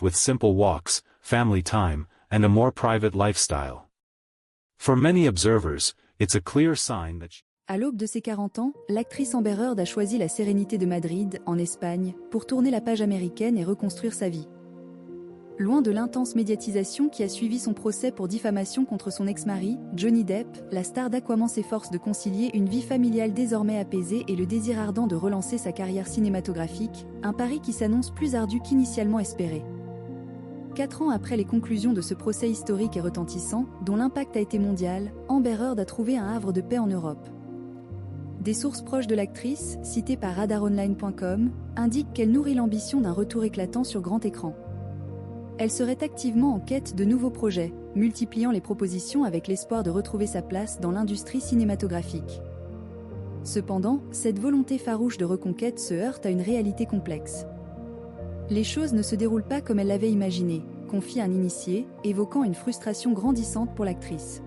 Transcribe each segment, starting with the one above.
with simple walks, family time, and a more private lifestyle. For many observers, it's a clear sign that À l'aube de ses 40 ans, l'actrice Amber Heard a choisi la sérénité de Madrid, en Espagne, pour tourner la page américaine et reconstruire sa vie. Loin de l'intense médiatisation qui a suivi son procès pour diffamation contre son ex-mari, Johnny Depp, la star d'Aquaman s'efforce de concilier une vie familiale désormais apaisée et le désir ardent de relancer sa carrière cinématographique, un pari qui s'annonce plus ardu qu'initialement espéré. 4 ans après les conclusions de ce procès historique et retentissant, dont l'impact a été mondial, Amber Heard a trouvé un havre de paix en Europe. Des sources proches de l'actrice, citées par radaronline.com, indiquent qu'elle nourrit l'ambition d'un retour éclatant sur grand écran. Elle serait activement en quête de nouveaux projets, multipliant les propositions avec l'espoir de retrouver sa place dans l'industrie cinématographique. Cependant, cette volonté farouche de reconquête se heurte à une réalité complexe. Les choses ne se déroulent pas comme elle l'avait imaginé, confie un initié, évoquant une frustration grandissante pour l'actrice.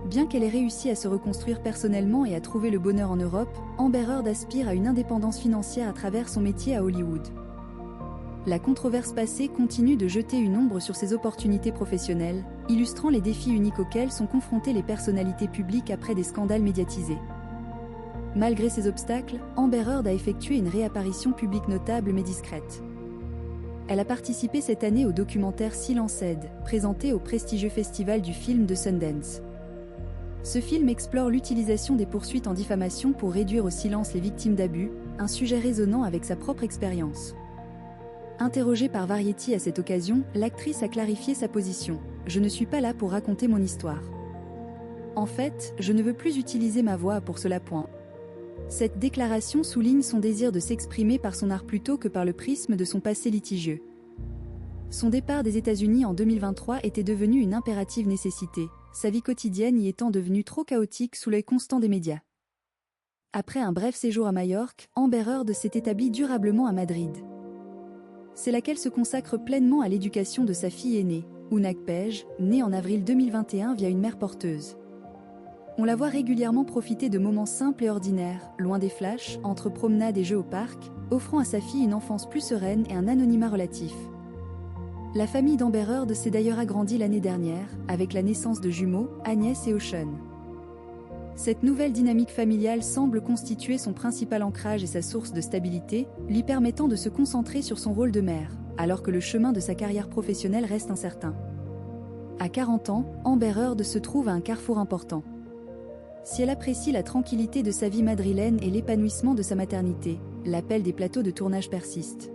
Bien qu'elle ait réussi à se reconstruire personnellement et à trouver le bonheur en Europe, Amber Heard aspire à une indépendance financière à travers son métier à Hollywood. La controverse passée continue de jeter une ombre sur ses opportunités professionnelles, illustrant les défis uniques auxquels sont confrontées les personnalités publiques après des scandales médiatisés. Malgré ces obstacles, Amber Heard a effectué une réapparition publique notable mais discrète. Elle a participé cette année au documentaire Silence Aide, présenté au prestigieux festival du film de Sundance. Ce film explore l'utilisation des poursuites en diffamation pour réduire au silence les victimes d'abus, un sujet résonnant avec sa propre expérience. Interrogée par Variety à cette occasion, l'actrice a clarifié sa position. « Je ne suis pas là pour raconter mon histoire. En fait, je ne veux plus utiliser ma voix pour cela. » Cette déclaration souligne son désir de s'exprimer par son art plutôt que par le prisme de son passé litigieux. Son départ des États-Unis en 2023 était devenu une impérative nécessité, sa vie quotidienne y étant devenue trop chaotique sous l'œil constant des médias. Après un bref séjour à Majorque, Amber Heard s'est établie durablement à Madrid. C'est là qu'elle se consacre pleinement à l'éducation de sa fille aînée, Ouna Kpej, née en avril 2021 via une mère porteuse. On la voit régulièrement profiter de moments simples et ordinaires, loin des flashs, entre promenades et jeux au parc, offrant à sa fille une enfance plus sereine et un anonymat relatif. La famille d'Amber Heard s'est d'ailleurs agrandie l'année dernière, avec la naissance de jumeaux, Agnès et Ocean. Cette nouvelle dynamique familiale semble constituer son principal ancrage et sa source de stabilité, lui permettant de se concentrer sur son rôle de mère, alors que le chemin de sa carrière professionnelle reste incertain. À 40 ans, Amber Heard se trouve à un carrefour important. Si elle apprécie la tranquillité de sa vie madrilène et l'épanouissement de sa maternité, l'appel des plateaux de tournage persiste.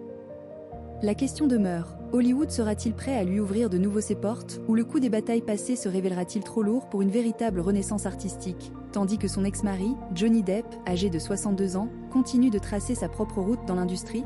La question demeure, Hollywood sera-t-il prêt à lui ouvrir de nouveau ses portes, ou le coût des batailles passées se révélera-t-il trop lourd pour une véritable renaissance artistique, tandis que son ex-mari, Johnny Depp, âgé de 62 ans, continue de tracer sa propre route dans l'industrie ?